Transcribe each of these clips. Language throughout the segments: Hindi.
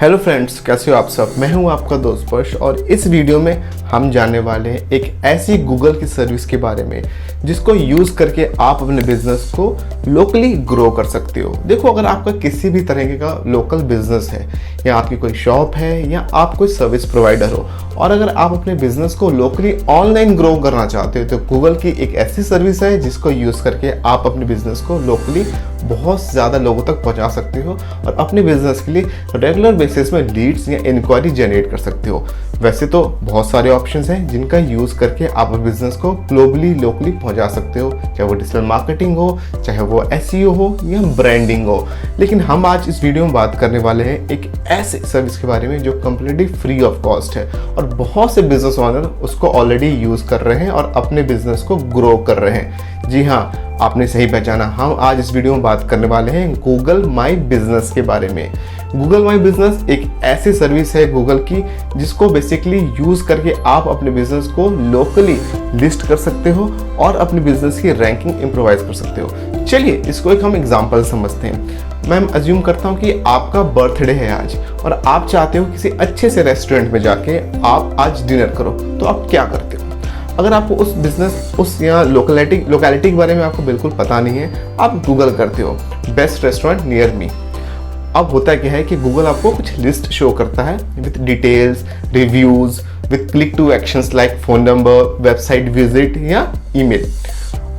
हेलो फ्रेंड्स, कैसे हो आप सब। मैं हूं आपका दोस्त पर्श और इस वीडियो में हम जानने वाले हैं एक ऐसी गूगल की सर्विस के बारे में जिसको यूज़ करके आप अपने बिजनेस को लोकली ग्रो कर सकते हो। देखो, अगर आपका किसी भी तरह का लोकल बिजनेस है या आपकी कोई शॉप है या आप कोई सर्विस प्रोवाइडर हो और अगर आप अपने बिजनेस को लोकली ऑनलाइन ग्रो करना चाहते हो तो गूगल की एक ऐसी सर्विस है जिसको यूज़ करके आप अपने बिजनेस को लोकली बहुत ज़्यादा लोगों तक पहुंचा सकते हो और अपने बिजनेस के लिए रेगुलर बेसिस में लीड्स या इंक्वायरी जनरेट कर सकते हो। वैसे तो बहुत सारे ऑप्शंस हैं जिनका यूज़ करके आप अपने बिजनेस को ग्लोबली लोकली पहुंचा सकते हो, चाहे वो डिजिटल मार्केटिंग हो, चाहे वो एसईओ हो या ब्रांडिंग हो। लेकिन हम आज इस वीडियो में बात करने वाले हैं एक ऐसे सर्विस के बारे में जो कम्प्लीटली फ्री ऑफ कॉस्ट है और बहुत से बिजनेस ओनर उसको ऑलरेडी यूज़ कर रहे हैं और अपने बिजनेस को ग्रो कर रहे हैं। जी हाँ, आपने सही पहचाना, हम आज इस वीडियो में बात करने वाले हैं गूगल माई बिजनेस के बारे में। गूगल माई बिजनेस एक ऐसी सर्विस है गूगल की जिसको बेसिकली यूज़ करके आप अपने बिजनेस को लोकली लिस्ट कर सकते हो और अपने बिजनेस की रैंकिंग इम्प्रोवाइज कर सकते हो। चलिए इसको एक हम एग्जांपल समझते हैं। मैं अज्यूम करता हूँ कि आपका बर्थडे है आज और आप चाहते हो किसी अच्छे से रेस्टोरेंट में जाके आप आज डिनर करो, तो आप क्या करते हो? अगर आपको उस बिजनेस उस या लोकेलिटी के बारे में आपको बिल्कुल पता नहीं है, आप गूगल करते हो बेस्ट रेस्टोरेंट नियर मी। अब होता क्या है कि गूगल आपको कुछ लिस्ट शो करता है with details, reviews, with click to actions like phone number, website visit या ईमेल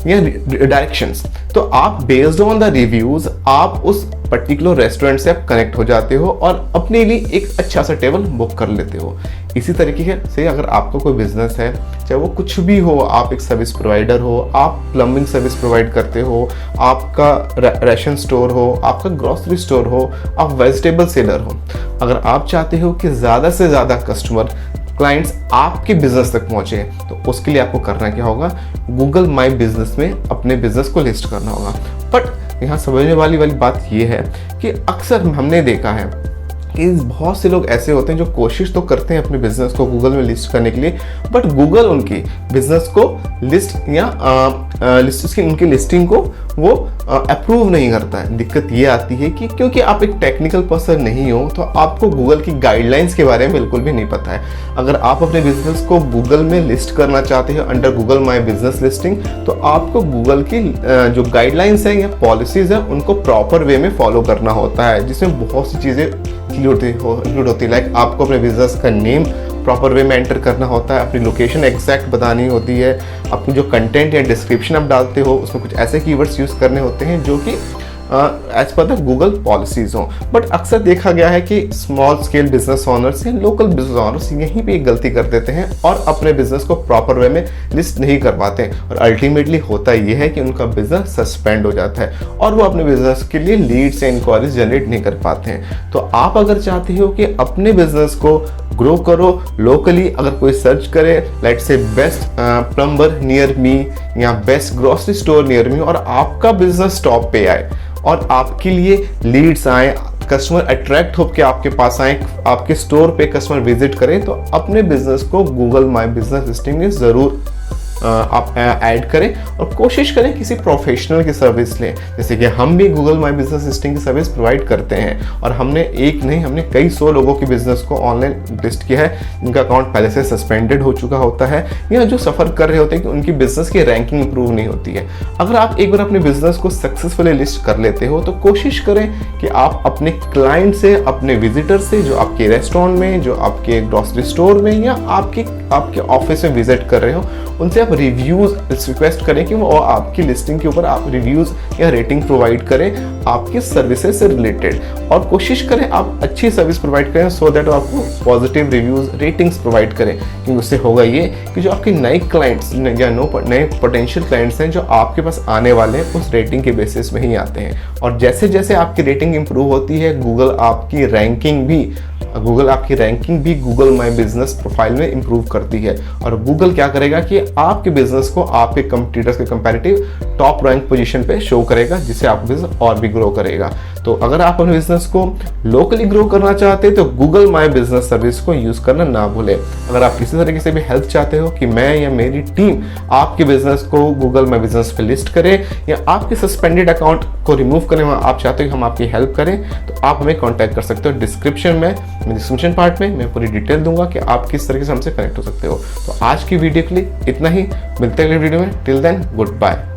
या डायरेक्शंस। तो आप बेस्ड ऑन द रिव्यूज आप उस पर्टिकुलर रेस्टोरेंट से आप कनेक्ट हो जाते हो और अपने लिए एक अच्छा सा टेबल बुक कर लेते हो। इसी तरीके से अगर आपका कोई बिजनेस है, चाहे वो कुछ भी हो, आप एक सर्विस प्रोवाइडर हो, आप प्लम्बिंग सर्विस प्रोवाइड करते हो, आपका राशन स्टोर हो, आपका ग्रोसरी स्टोर हो, आप वेजिटेबल सेलर हो, अगर आप चाहते हो कि ज़्यादा से ज़्यादा कस्टमर क्लाइंट्स आपके बिजनेस तक पहुंचे तो उसके लिए आपको करना क्या होगा, गूगल माई बिजनेस में अपने बिजनेस को लिस्ट करना होगा। बट यहाँ समझने वाली बात ये है कि अक्सर हमने देखा है कि बहुत से लोग ऐसे होते हैं जो कोशिश तो करते हैं अपने बिजनेस को गूगल में लिस्ट करने के लिए, बट गूगल उनकी बिजनेस को लिस्ट या उनकी लिस्टिंग को वो अप्रूव नहीं करता है। दिक्कत ये आती है कि क्योंकि आप एक टेक्निकल पर्सन नहीं हो तो आपको गूगल की गाइडलाइंस के बारे में बिल्कुल भी नहीं पता है। अगर आप अपने बिजनेस को गूगल में लिस्ट करना चाहते हो under Google my business listing, तो आपको गूगल की जो गाइडलाइंस है या पॉलिसीज है उनको प्रॉपर वे में फॉलो करना होता है, जिसमें बहुत सी चीज़ें इंक्लूड होती है। लाइक आपको अपने बिजनेस का नेम प्रॉपर वे में एंटर करना होता है, अपनी लोकेशन एग्जैक्ट बतानी होती है, अपनी जो कंटेंट या डिस्क्रिप्शन आप डालते हो उसमें कुछ ऐसे कीवर्ड्स यूज़ करने होते हैं जो कि as per the Google policies हो। बट अक्सर देखा गया है कि स्मॉल स्केल बिजनेस ओनर्स या लोकल बिजनेस ओनर्स यहीं पे एक गलती कर देते हैं और अपने बिजनेस को प्रॉपर वे में लिस्ट नहीं कर पाते हैं और अल्टीमेटली होता यह है कि उनका बिजनेस सस्पेंड हो जाता है और वो अपने बिजनेस के लिए लीड्स या इंक्वायरीज जनरेट नहीं कर पाते हैं। तो आप अगर चाहते हो कि अपने बिजनेस को ग्रो करो लोकली, अगर कोई सर्च करे let's say best plumber near me या best grocery store near me और आपका बिजनेस टॉप पे आए और आपके लिए लीड्स आए, कस्टमर अट्रैक्ट होकर आपके पास आए, आपके स्टोर पे कस्टमर विजिट करें, तो अपने बिजनेस को गूगल माई बिजनेस लिस्टिंग में ज़रूर आप ऐड करें और कोशिश करें किसी प्रोफेशनल की सर्विस लें। जैसे कि हम भी गूगल माई बिजनेस लिस्टिंग की सर्विस प्रोवाइड करते हैं और हमने एक नहीं, हमने कई 100 लोगों के बिजनेस को ऑनलाइन लिस्ट किया है जिनका अकाउंट पहले से सस्पेंडेड हो चुका होता है या जो सफ़र कर रहे होते हैं कि उनकी बिजनेस की रैंकिंग इंप्रूव नहीं होती है। अगर आप एक बार अपने बिजनेस को सक्सेसफुली लिस्ट कर लेते हो तो कोशिश करें कि आप अपने क्लाइंट से, अपने विजिटर से जो आपके रेस्टोरेंट में, जो आपके ग्रोसरी स्टोर में या आपके ऑफिस में विजिट कर रहे हो, उनसे आप रिव्यूज रिक्वेस्ट करें कि वो आपकी लिस्टिंग के ऊपर आप रिव्यूज या रेटिंग प्रोवाइड करें आपकी सर्विसेज से रिलेटेड और कोशिश करें आप अच्छी सर्विस प्रोवाइड करें सो दैट आपको पॉजिटिव रिव्यूज रेटिंग्स प्रोवाइड करें। क्योंकि उससे होगा ये कि जो आपके नए क्लाइंट्स या नए पोटेंशियल क्लाइंट्स हैं जो आपके पास आने वाले हैं उस रेटिंग के बेसिस में ही आते हैं और जैसे जैसे आपकी रेटिंग इंप्रूव होती है गूगल आपकी रैंकिंग भी गूगल माई बिजनेस प्रोफाइल में इंप्रूव करती है और गूगल क्या करेगा कि आपके बिजनेस को आपके कंपटीटर्स के कंपैरेटिव टॉप रैंक पोजीशन पे शो करेगा, जिससे आपका बिजनेस और भी ग्रो करेगा। तो अगर आप अपने बिजनेस को लोकली ग्रो करना चाहते हैं तो गूगल माई बिजनेस सर्विस को यूज करना ना भूलें। अगर आप किसी तरीके से भी हेल्प चाहते हो कि मैं या मेरी टीम आपके बिजनेस को गूगल माई बिजनेस पे लिस्ट करें या आपके सस्पेंडेड अकाउंट को रिमूव करने में आप चाहते हो कि हम आपकी हेल्प करें, तो आप हमें कॉन्टैक्ट कर सकते हो। डिस्क्रिप्शन पार्ट में मैं पूरी डिटेल दूंगा कि आप किस तरीके से हमसे कनेक्ट हो सकते हो। तो आज की वीडियो के लिए इतना ही, मिलते हैं अगले वीडियो में। Till then good bye.